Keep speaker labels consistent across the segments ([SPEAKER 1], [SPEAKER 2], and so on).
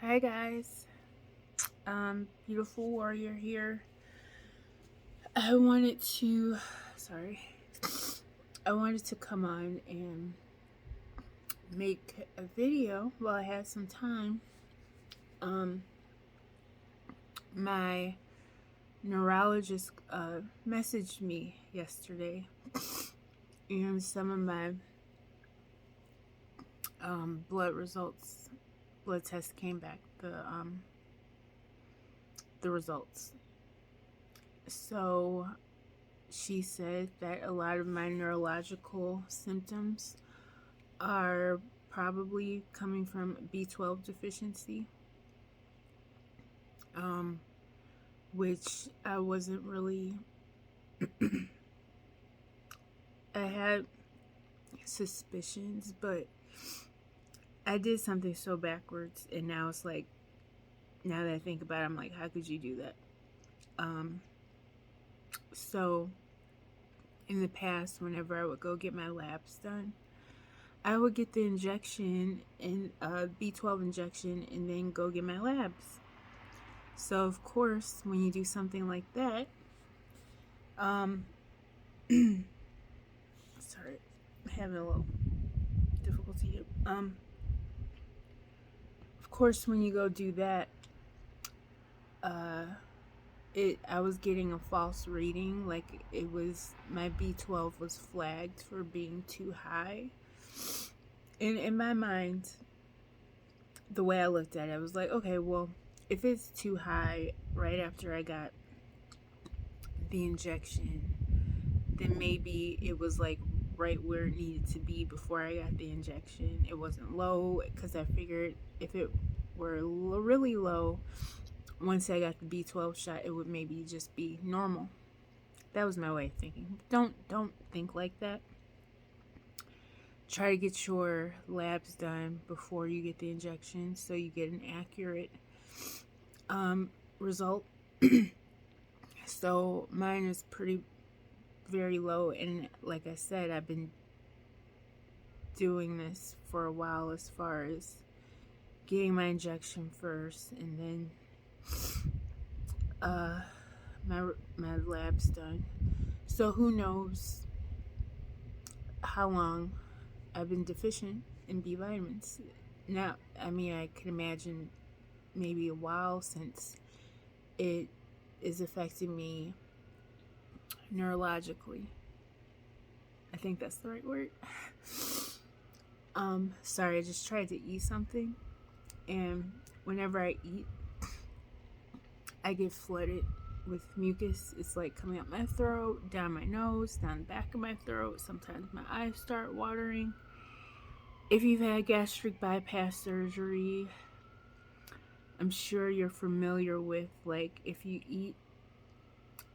[SPEAKER 1] Hi guys, beautiful warrior here. I wanted to, sorry, I wanted to come on and make a video while I had some time. My neurologist messaged me yesterday, and some of my blood tests came back. The results. So she said that a lot of my neurological symptoms are probably coming from B12 deficiency, which I wasn't really. I had suspicions, but I did something so backwards, and now it's like, now that I think about it, I'm like, how could you do that? So in the past, whenever I would go get my labs done, I would get the injection and B12 injection and then go get my labs. So of course, when you do something like that, sorry, I'm having a little difficulty here. Of course, when you go do that, I was getting a false reading. Like it was, my B12 was flagged for being too high. And in my mind, the way I looked at it, I was like, okay, well, if it's too high right after I got the injection, then maybe it was like right where it needed to be before I got the injection. It wasn't low, because I figured if it were really low, once I got the B12 shot, it would maybe just be normal. That was my way of thinking. Don't think like that. Try to get your labs done before you get the injection so you get an accurate result. So mine is very low, and like I said, I've been doing this for a while as far as getting my injection first and then my lab's done. So who knows how long I've been deficient in B vitamins. Now, I mean, I can imagine maybe a while, since it is affecting me neurologically. I think that's the right word. Sorry, I just tried to eat something, and whenever I eat, I get flooded with mucus. It's like coming up my throat, down my nose, down the back of my throat. Sometimes my eyes start watering. If you've had gastric bypass surgery, I'm sure you're familiar with, like, if you eat,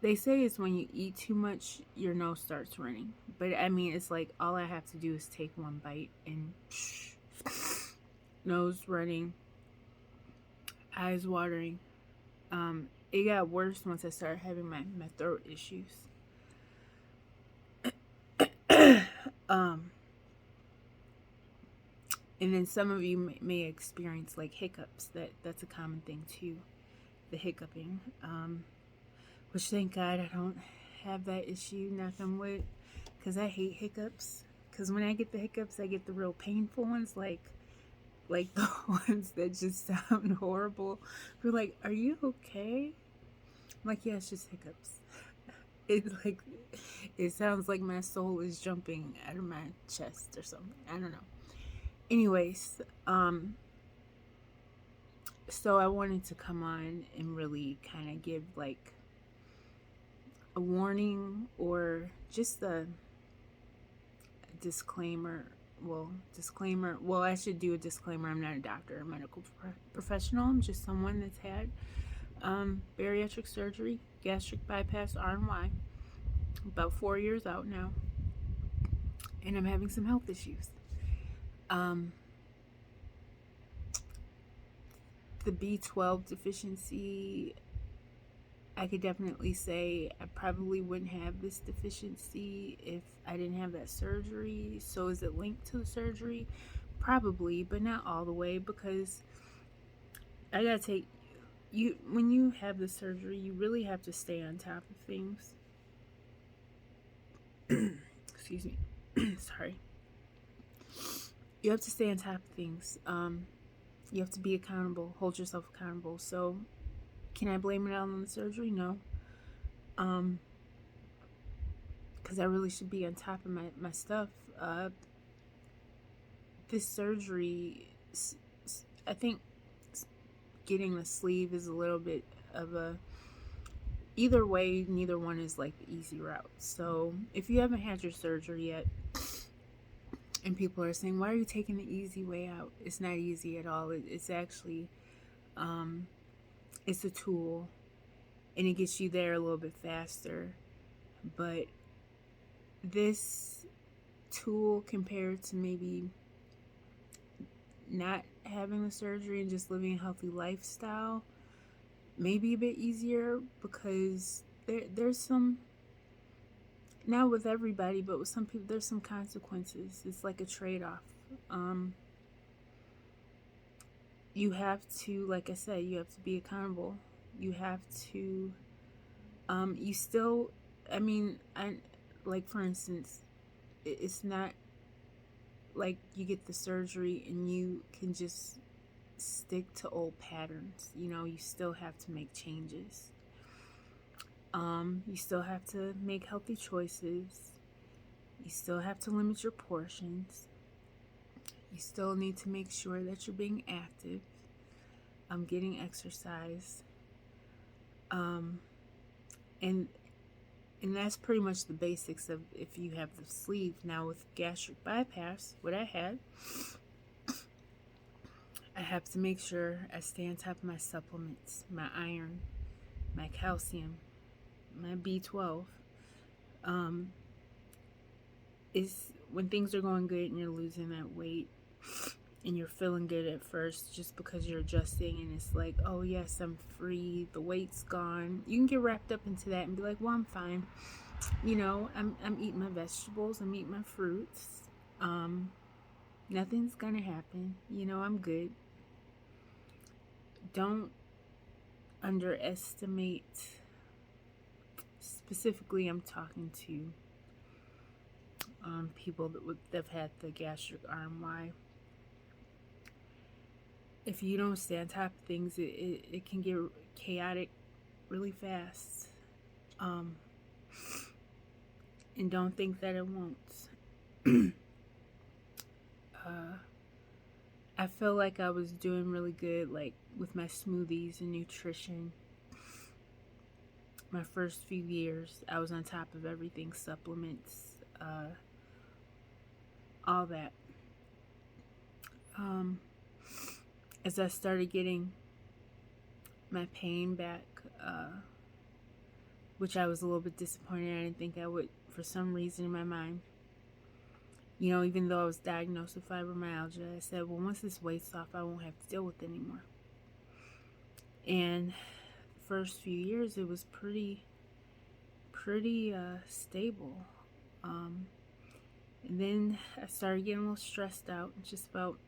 [SPEAKER 1] they say it's when you eat too much, your nose starts running. But I mean, it's like all I have to do is take one bite and nose running, eyes watering. It got worse once I started having my throat issues. And then some of you may experience like hiccups. That's a common thing too, the hiccuping. Which thank God I don't have that issue, knock on wood, because I hate hiccups. Because when I get the hiccups, I get the real painful ones, like the ones that just sound horrible. You're like, are you okay? I'm like, yeah, it's just hiccups. It sounds like my soul is jumping out of my chest or something. I don't know. Anyways, so I wanted to come on and really kind of give like a warning, or just a disclaimer. Well, I should do a disclaimer. I'm not a doctor or medical professional. I'm just someone that's had bariatric surgery, gastric bypass, RNY, about 4 years out now, and I'm having some health issues. The B12 deficiency, I could definitely say I probably wouldn't have this deficiency if I didn't have that surgery. So is it linked to the surgery? Probably, but not all the way, because I gotta take you when you have the surgery. You really have to stay on top of things. Excuse me. Sorry. You have to stay on top of things. You have to be accountable. Hold yourself accountable. So, can I blame it on the surgery? No. Because I really should be on top of my stuff. This surgery, I think getting the sleeve is a little bit of a, either way, neither one is like the easy route. So if you haven't had your surgery yet, and people are saying, why are you taking the easy way out? It's not easy at all. It's actually, it's a tool, and it gets you there a little bit faster. But this tool, compared to maybe not having the surgery and just living a healthy lifestyle, may be a bit easier, because there's some, not with everybody, but with some people, there's some consequences. It's like a trade-off. You have to, like I said, you have to be accountable. You have to, you still, like, for instance, it's not like you get the surgery and you can just stick to old patterns. You still have to make changes. You still have to make healthy choices. You still have to limit your portions. You still need to make sure that you're being active, getting exercise, and that's pretty much the basics of if you have the sleeve. Now with gastric bypass, what I had, I have to make sure I stay on top of my supplements, my iron, my calcium, my B12. Is when things are going good and you're losing that weight and you're feeling good at first just because you're adjusting, and it's like, oh yes, I'm free, the weight's gone. You can get wrapped up into that and be like, well, I'm fine. I'm eating my vegetables, I'm eating my fruits. Nothing's gonna happen. I'm good. Don't underestimate. Specifically, I'm talking to people that've had the gastric arm. Why? If you don't stay on top of things, it can get chaotic really fast. And don't think that it won't. I feel like I was doing really good, like with my smoothies and nutrition. My first few years, I was on top of everything, supplements, all that. As I started getting my pain back, which I was a little bit disappointed. I didn't think I would, for some reason in my mind. Even though I was diagnosed with fibromyalgia, I said, well, once this weight's off, I won't have to deal with it anymore. And the first few years, it was pretty stable. And then I started getting a little stressed out, just about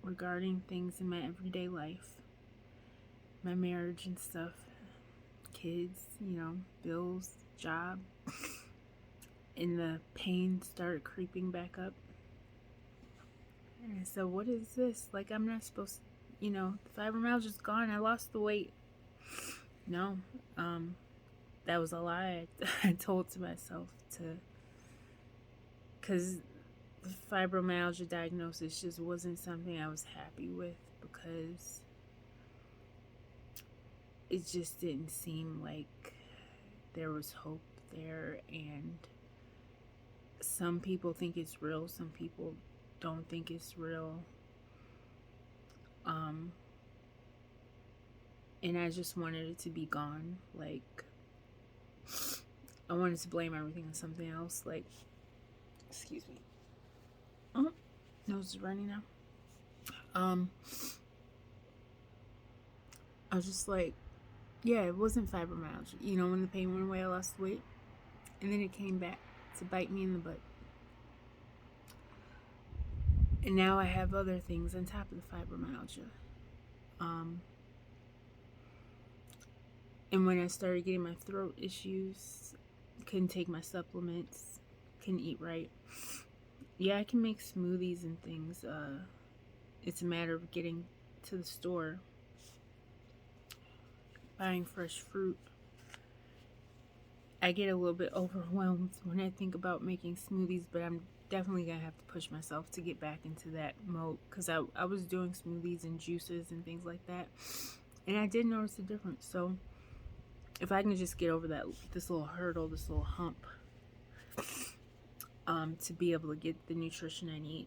[SPEAKER 1] regarding things in my everyday life, my marriage and stuff, kids, bills, job. And the pain started creeping back up. And I said, what is this? Like, I'm not supposed to, the fibromyalgia's gone. I lost the weight. No, that was a lie I told to myself, because the fibromyalgia diagnosis just wasn't something I was happy with, because it just didn't seem like there was hope there. And some people think it's real, some people don't think it's real. And I just wanted it to be gone. Like, I wanted to blame everything on something else. Like, excuse me. Oh, nose is running now. I was just like, yeah, it wasn't fibromyalgia. When the pain went away, I lost weight, and then it came back to bite me in the butt. And now I have other things on top of the fibromyalgia. Um, and when I started getting my throat issues, couldn't take my supplements, couldn't eat right. Yeah, I can make smoothies and things. It's a matter of getting to the store, buying fresh fruit. I get a little bit overwhelmed when I think about making smoothies, but I'm definitely gonna have to push myself to get back into that mode, because I was doing smoothies and juices and things like that, and I did notice a difference. So if I can just get over this little hurdle, this little hump, to be able to get the nutrition I need,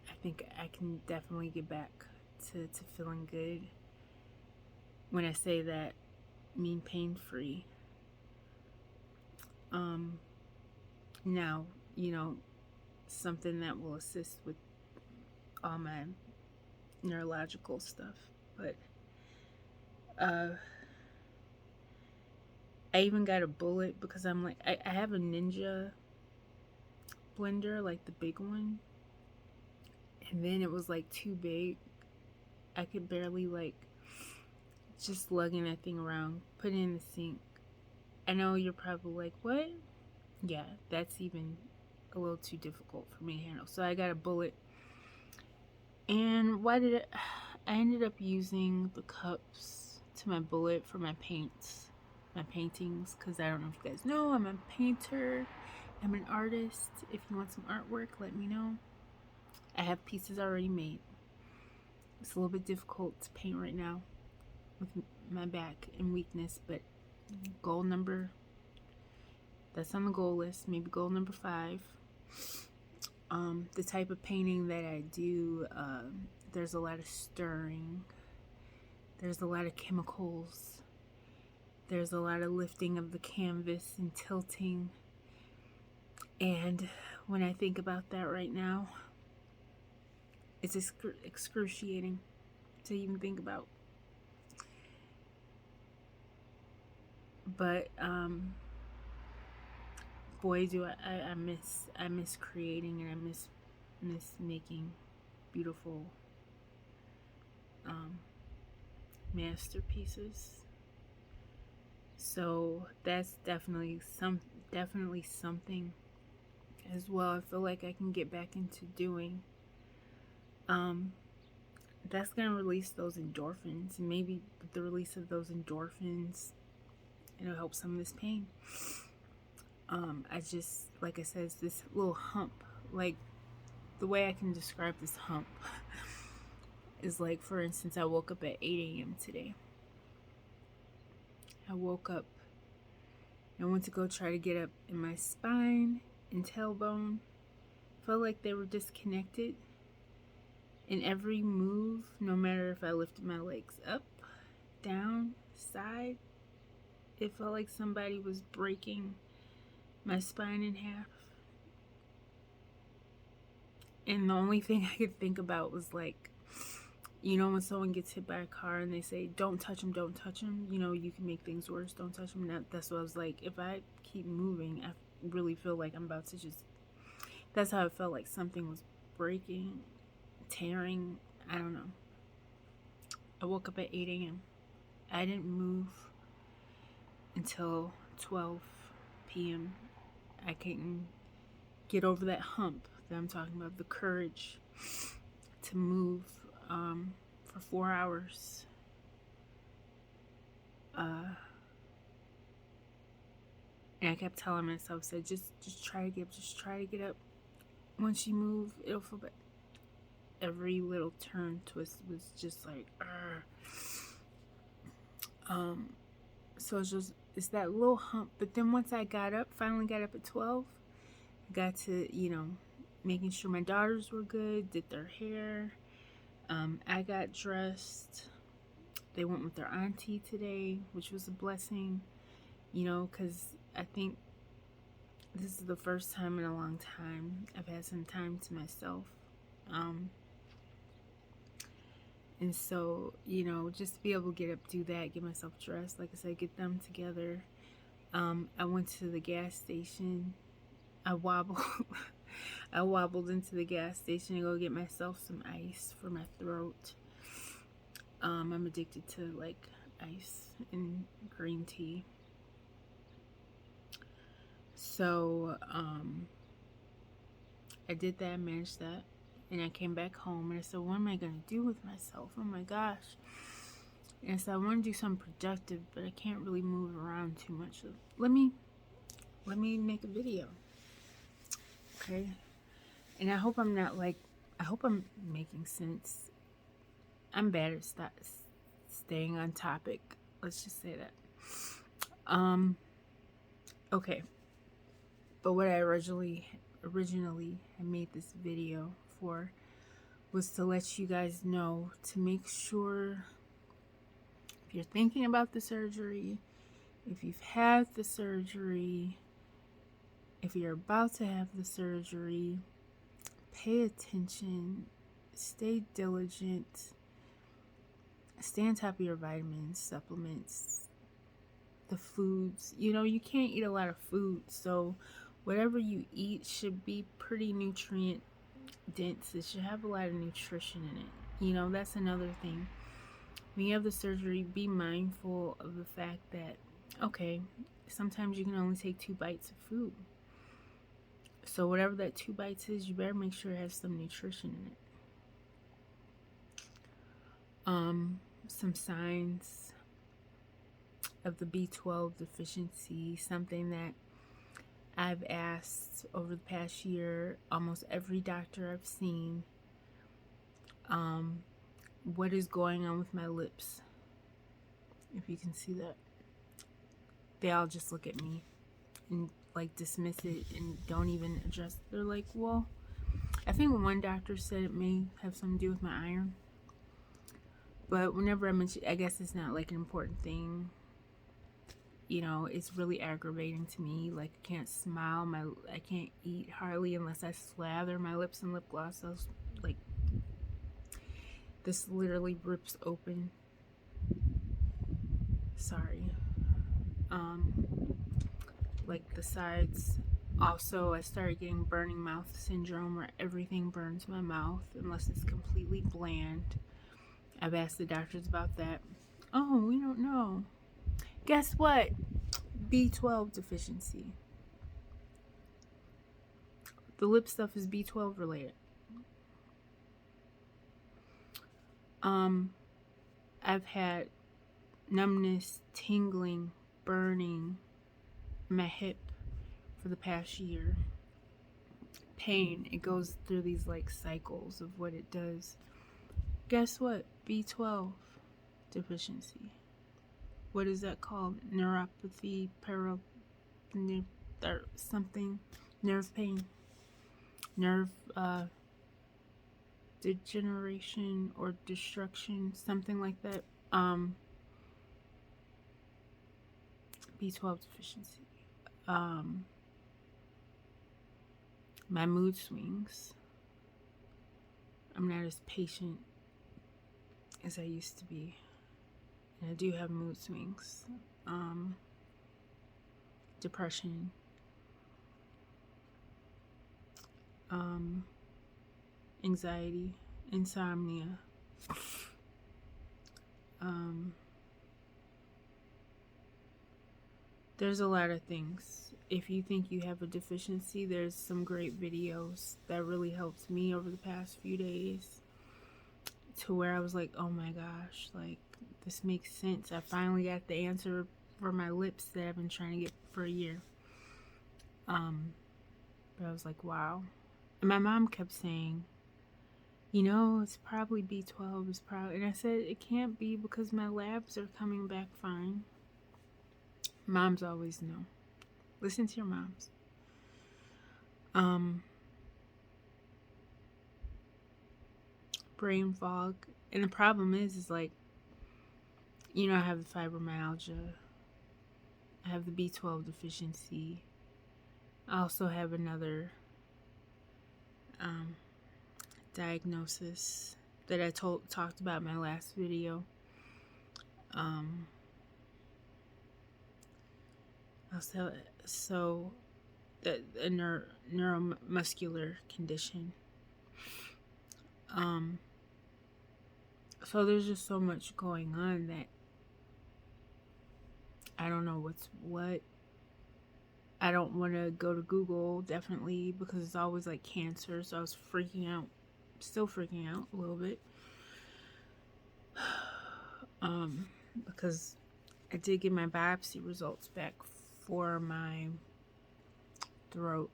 [SPEAKER 1] I think I can definitely get back to feeling good. When I say that, I mean pain-free. Now, something that will assist with all my neurological stuff. But I even got a bullet because I'm like, I have a Ninja blender, like the big one, and then it was like too big. I could barely like just lugging that thing around, put it in the sink. I know you're probably like, what? Yeah, that's even a little too difficult for me to handle. So I got a bullet. And I ended up using the cups to my bullet for my paints, my paintings, because I don't know if you guys know, I'm a painter, I'm an artist. If you want some artwork, let me know. I have pieces already made. It's a little bit difficult to paint right now with my back and weakness, but goal number, that's on the goal list, maybe goal number 5. The type of painting that I do, there's a lot of stirring, there's a lot of chemicals, there's a lot of lifting of the canvas and tilting, and when I think about that right now, it's excruciating to even think about. But boy, do I miss creating, and I miss making beautiful masterpieces. So that's definitely something as well. I feel like I can get back into doing. That's gonna release those endorphins, and maybe with the release of those endorphins, it'll help some of this pain. I just, like I said, it's this little hump. Like, the way I can describe this hump is like, for instance, I woke up at 8 a.m. today. I woke up and went to go try to get up, and my spine and tailbone felt like they were disconnected. In every move, no matter if I lifted my legs up, down, side, it felt like somebody was breaking my spine in half. And the only thing I could think about was like, when someone gets hit by a car and they say, don't touch them, you can make things worse, don't touch them. That's what I was like, if I keep moving, I really feel like I'm about to just, that's how it felt, like something was breaking, tearing, I don't know. I woke up at 8 a.m. I didn't move until 12 p.m. I couldn't get over that hump that I'm talking about, the courage to move for 4 hours. And I kept telling myself, said, just try to get up. Once you move, it'll feel better. Every little turn, twist was just like, so it's that little hump. But then once I finally got up at 12, I got to, making sure my daughters were good, did their hair. I got dressed. They went with their auntie today, which was a blessing, because I think this is the first time in a long time I've had some time to myself. And so, just to be able to get up, do that, get myself dressed, like I said, get them together. I went to the gas station. I wobbled. I wobbled into the gas station to go get myself some ice for my throat. I'm addicted to like ice and green tea. So I did that, managed that, and I came back home and I said, what am I gonna do with myself? Oh my gosh. And so I want to do something productive, but I can't really move around too much. So let me make a video. Okay? And I hope I'm not like, I hope I'm making sense. I'm bad at staying on topic. Let's just say that. Okay. But what I originally I made this video for was to let you guys know to make sure if you're thinking about the surgery, if you've had the surgery, if you're about to have the surgery, pay attention, stay diligent, stay on top of your vitamins, supplements, the foods. You know, you can't eat a lot of food, so whatever you eat should be pretty nutrient dense. It should have a lot of nutrition in it. You know, that's another thing. When you have the surgery, be mindful of the fact that, okay, sometimes you can only take 2 bites of food. So whatever that 2 bites is, you better make sure it has some nutrition in it. Some signs of the B12 deficiency, something that I've asked over the past year, almost every doctor I've seen, what is going on with my lips? If you can see that. They all just look at me and like dismiss it and don't even address it. They're like, well, I think one doctor said it may have something to do with my iron. But whenever I mention, I guess it's not like an important thing. You know, it's really aggravating to me. Like, I can't smile. I can't eat hardly unless I slather my lips in lip gloss. So, like, this literally rips open. Sorry. Like the sides. Also, I started getting burning mouth syndrome where everything burns my mouth unless it's completely bland. I've asked the doctors about that. Oh, we don't know. Guess what? B12 deficiency. The lip stuff is B12 related. I've had numbness, tingling, burning in my hip for the past year. Pain. It goes through these like cycles of what it does. Guess what? B12 deficiency. What is that called? Neuropathy, something, nerve pain, nerve degeneration or destruction, something like that. B12 deficiency. My mood swings. I'm not as patient as I used to be. And I do have mood swings. Depression. Anxiety. Insomnia. There's a lot of things. If you think you have a deficiency, there's some great videos that really helped me over the past few days to where I was like, oh my gosh, like this makes sense. I finally got the answer for my lips that I've been trying to get for a year. But I was like, wow. And my mom kept saying, you know, it's probably B12, it's probably, and I said, it can't be because my labs are coming back fine. Moms always know. Listen to your moms. Brain fog. And the problem is like, you know, I have the fibromyalgia. I have the B12 deficiency. I also have another diagnosis that I talked about in my last video. So a neuromuscular condition. So there's just so much going on that I don't know what's what. I don't want to go to Google, definitely, because it's always like cancer. So I was freaking out, still freaking out a little bit. Because I did get my biopsy results back for my throat.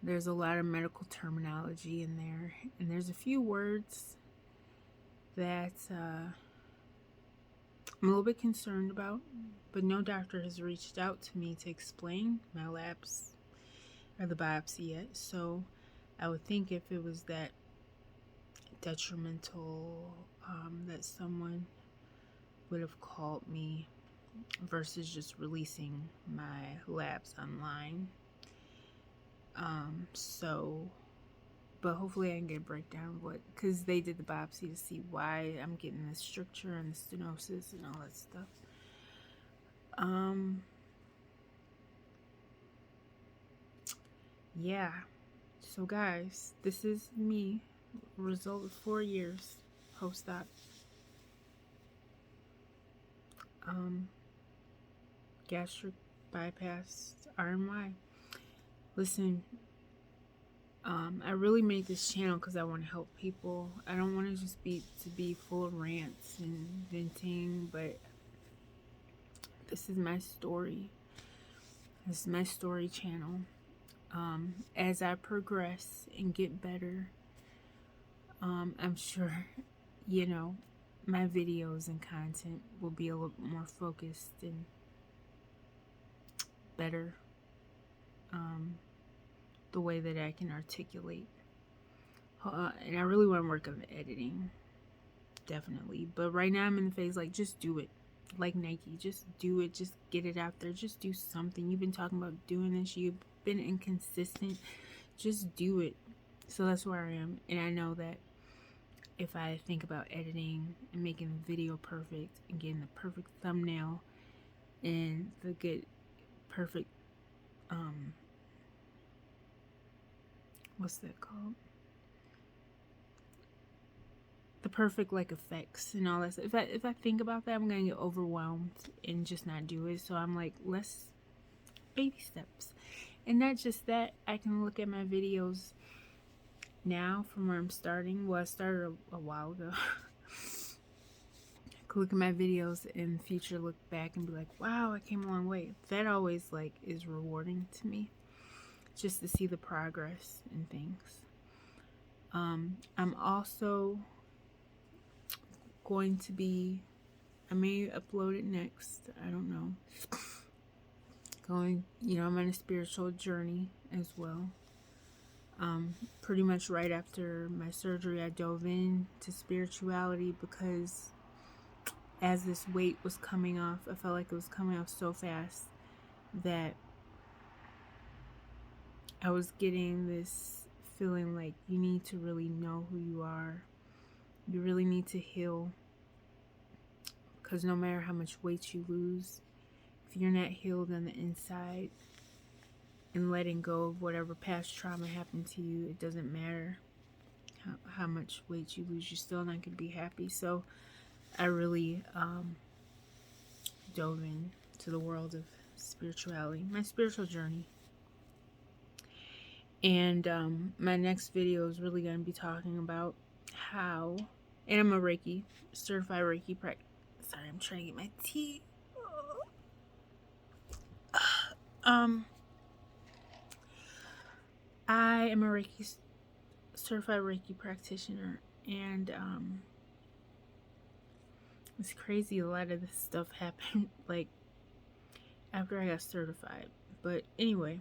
[SPEAKER 1] There's a lot of medical terminology in there, and there's a few words that I'm a little bit concerned about, but no doctor has reached out to me to explain my labs or the biopsy yet. So I would think if it was that detrimental, that someone would have called me versus just releasing my labs online. But hopefully I can get a breakdown of what, because they did the biopsy to see why I'm getting the stricture and the stenosis and all that stuff. Yeah. So guys, this is me. Result of 4 years post-op. Gastric bypass, RMY. Listen, I really made this channel because I want to help people. I don't want to just be full of rants and venting, but this is my story. This is my story channel. As I progress and get better, I'm sure, my videos and content will be a little more focused and better. The way that I can articulate. And I really want to work on the editing. Definitely. But right now I'm in the phase like, just do it. Like Nike. Just do it. Just get it out there. Just do something. You've been talking about doing this. You've been inconsistent. Just do it. So that's where I am. And I know that if I think about editing and making the video perfect and getting the perfect thumbnail and the good, perfect, what's that called? The perfect like effects and all that stuff. If I think about that, I'm gonna get overwhelmed and just not do it. So I'm like, let's baby steps. And not just that, I can look at my videos now from where I'm starting. Well, I started a while ago. I could look at my videos in the future, look back and be like, wow, I came a long way. That always like is rewarding to me, just to see the progress and things. I'm also going to be, I may upload it next, I don't know. I'm on a spiritual journey as well. Pretty much right after my surgery, I dove into spirituality because as this weight was coming off, I felt like it was coming off so fast that I was getting this feeling like you need to really know who you are. You really need to heal, because no matter how much weight you lose, if you're not healed on the inside and letting go of whatever past trauma happened to you, it doesn't matter how much weight you lose, you're still not going to be happy. So I really dove into the world of spirituality, my spiritual journey. And my next video is really going to be talking about how, and I'm a Reiki, certified Reiki practitioner. Sorry, I'm trying to get my tea. I am a certified Reiki practitioner, and it's crazy. A lot of this stuff happened like after I got certified. But anyway,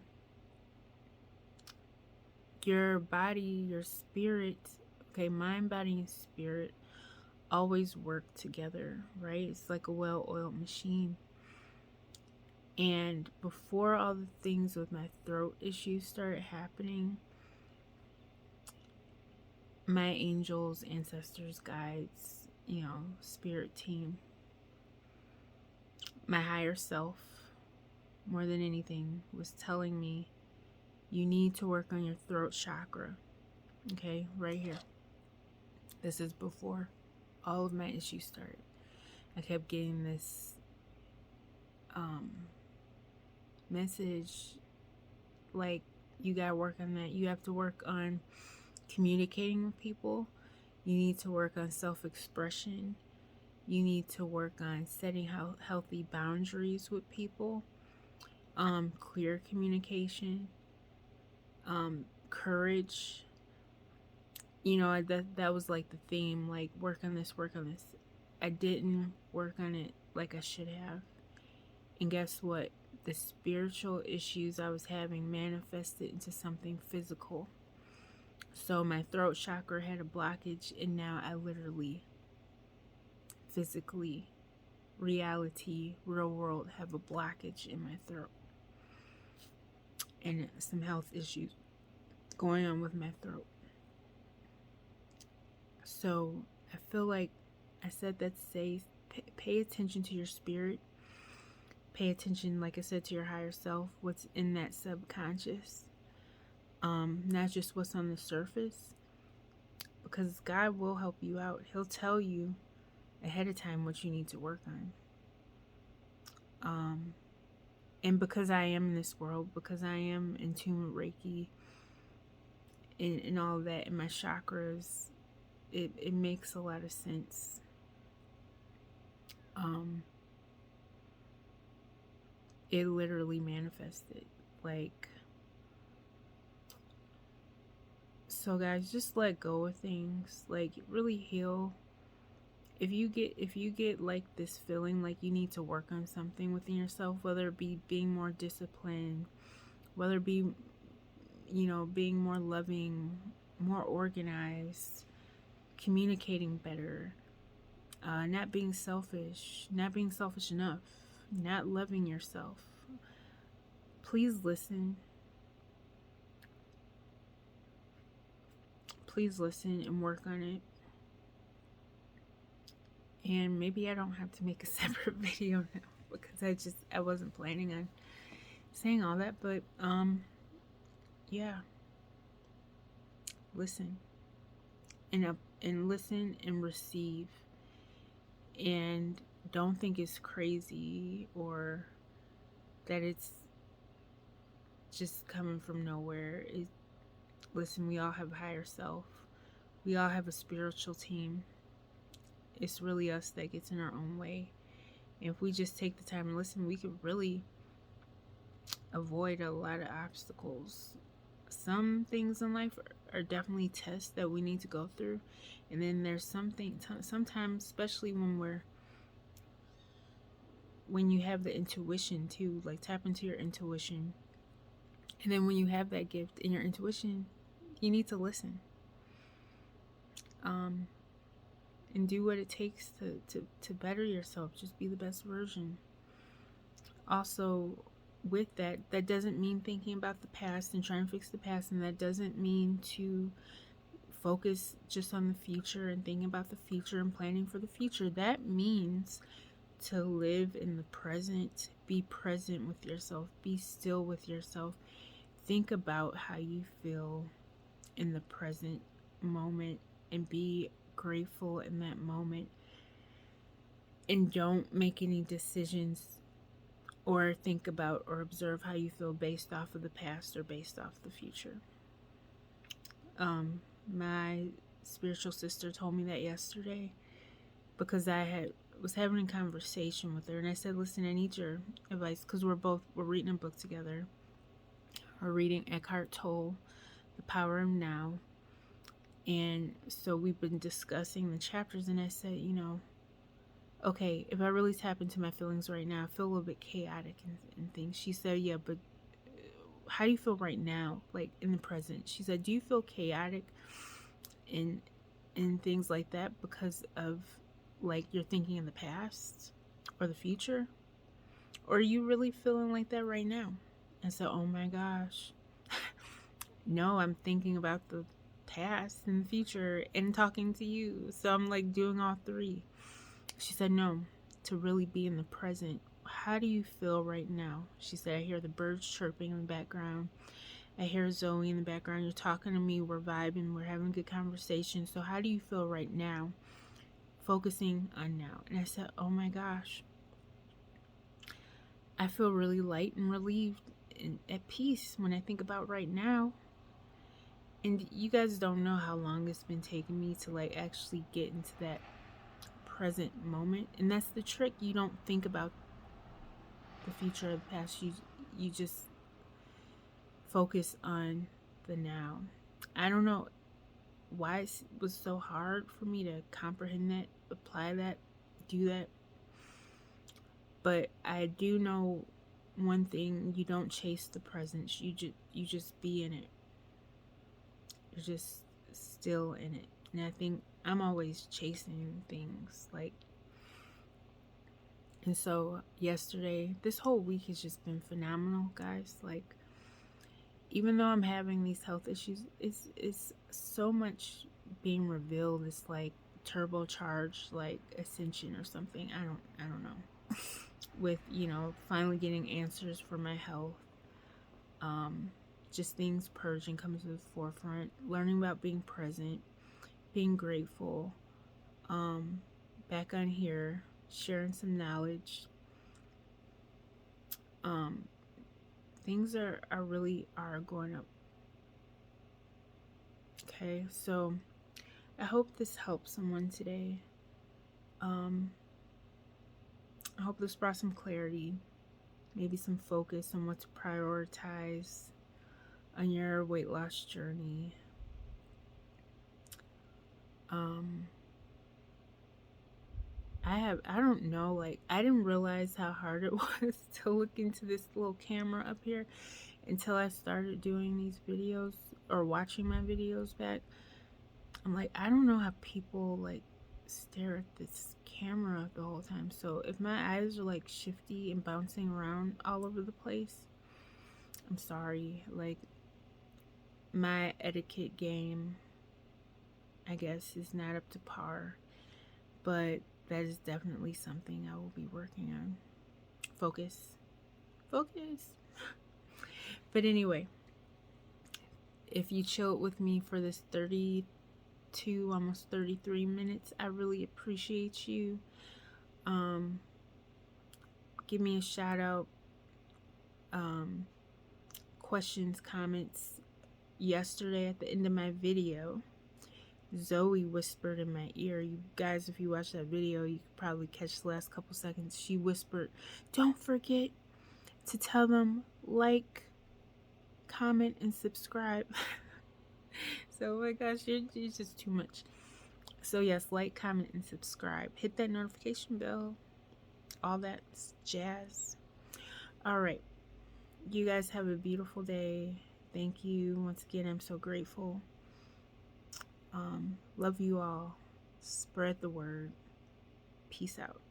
[SPEAKER 1] your body, your spirit, okay, mind, body, and spirit always work together, right? It's like a well-oiled machine. And before all the things with my throat issues started happening, my angels, ancestors, guides, spirit team, my higher self more than anything, was telling me, you need to work on your throat chakra. Okay, right here. This is before all of my issues started. I kept getting this message like, you gotta work on that. You have to work on communicating with people. You need to work on self-expression. You need to work on setting healthy boundaries with people. Clear communication. Courage. You know, that was like the theme, like, work on this, work on this. I didn't work on it like I should have. And guess what? The spiritual issues I was having manifested into something physical. So my throat chakra had a blockage, and now I literally, physically, reality, real world, have a blockage in my throat. And some health issues going on with my throat. So I feel like I said that to say, pay attention to your spirit. Pay attention, like I said, to your higher self, what's in that subconscious. Not just what's on the surface. Because God will help you out. He'll tell you ahead of time what you need to work on. And because I am in this world, because I am in tune with Reiki and all that, and my chakras, it makes a lot of sense. It literally manifested. Like, so guys, just let go of things. Like, really heal. If you get like this feeling like you need to work on something within yourself, whether it be being more disciplined, whether it be, you know, being more loving, more organized, communicating better, not being selfish enough, not loving yourself, please listen. Please listen and work on it. And maybe I don't have to make a separate video now, because I wasn't planning on saying all that, but yeah. Listen. And listen and receive. And don't think it's crazy or that it's just coming from nowhere. Listen, we all have a higher self. We all have a spiritual team. It's really us that gets in our own way. And if we just take the time and listen, we could really avoid a lot of obstacles. Some things in life are definitely tests that we need to go through. And then there's sometimes, especially when you have the intuition too, like tap into your intuition. And then when you have that gift in your intuition, you need to listen. And do what it takes to better yourself. Just be the best version. Also, with that doesn't mean thinking about the past and trying to fix the past, and that doesn't mean to focus just on the future and thinking about the future and planning for the future. That means to live in the present, be present with yourself, be still with yourself, think about how you feel in the present moment and be grateful in that moment, and don't make any decisions or think about or observe how you feel based off of the past or based off the future. My spiritual sister told me that yesterday because I was having a conversation with her, and I said, listen, I need your advice, because we're reading a book together. We're reading Eckhart Tolle, The Power of Now. And so we've been discussing the chapters, and I said, you know, okay, if I really tap into my feelings right now, I feel a little bit chaotic and things. She said, yeah, but how do you feel right now, like in the present? She said, do you feel chaotic and things like that because of like you're thinking in the past or the future? Or are you really feeling like that right now? I said, oh my gosh. No, I'm thinking about the past and the future and talking to you. So I'm like doing all three. She said, no, to really be in the present how do you feel right now? She said, I hear the birds chirping in the background. I hear Zoe in the background. You're talking to me. We're vibing. We're having a good conversation. So how do you feel right now? Focusing on now. And I said, oh my gosh. I feel really light and relieved and at peace when I think about right now. And you guys don't know how long it's been taking me to like actually get into that present moment. And that's the trick. You don't think about the future or the past. You just focus on the now. I don't know why it was so hard for me to comprehend that, apply that, do that. But I do know one thing: you don't chase the present. You just be in it. You're just still in it. And I think I'm always chasing things like. And so yesterday, this whole week has just been phenomenal, guys. Like, even though I'm having these health issues, it's so much being revealed. It's like turbocharged, like ascension or something. I don't know. With, you know, finally getting answers for my health. Just things purging, coming to the forefront, learning about being present, being grateful. Back on here, sharing some knowledge. Things are really going up. Okay, so I hope this helps someone today. I hope this brought some clarity, maybe some focus on what to prioritize on your weight loss journey. I don't know, like, I didn't realize how hard it was to look into this little camera up here until I started doing these videos or watching my videos back. I'm like, I don't know how people like stare at this camera the whole time. So if my eyes are like shifty and bouncing around all over the place, I'm sorry. Like, my etiquette game, I guess, is not up to par, but that is definitely something I will be working on. Focus. But anyway, if you chilled with me for this 32, almost 33 minutes, I really appreciate you. Give me a shout out, questions, comments. Yesterday at the end of my video, Zoe whispered in my ear. You guys, if you watch that video, you could probably catch the last couple seconds. She whispered, don't forget to tell them like, comment, and subscribe. So, oh my gosh, you're just too much. So yes, like, comment, and subscribe. Hit that notification bell. All that jazz. All right. You guys have a beautiful day. Thank you. Once again, I'm so grateful. Love you all. Spread the word. Peace out.